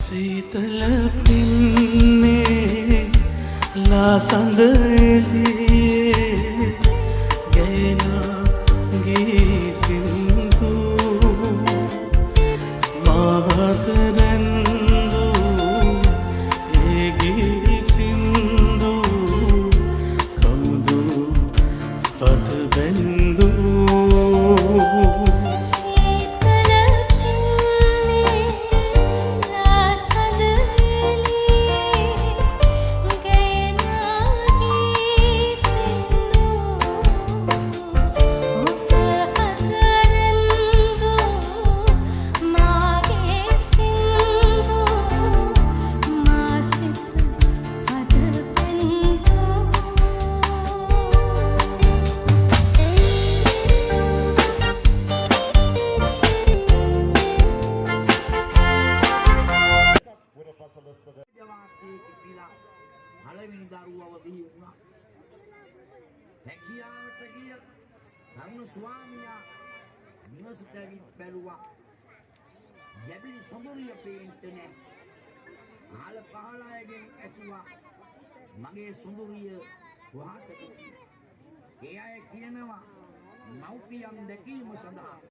සීතල පින්නේ ලාසඳ එළියේ ගෑනා ගී සින්දු මාතරන්දු ඒ ගී සින්දු කවුදු පද බැන්දු පළවෙනි දරුවව බිහි වුණා. හැකියාවට ගිය තරුණ ස්වාමියා නිවසට ඇවිත් බැලුවා. යැබිලි සොඳුරිය පේන්ට නෑ. ආල පහළ අයගෙන් ඇසුවා මගේ සොඳුරිය කොහාටද? ඒ අය කියනවා මව්පියන් දැකීම සඳහා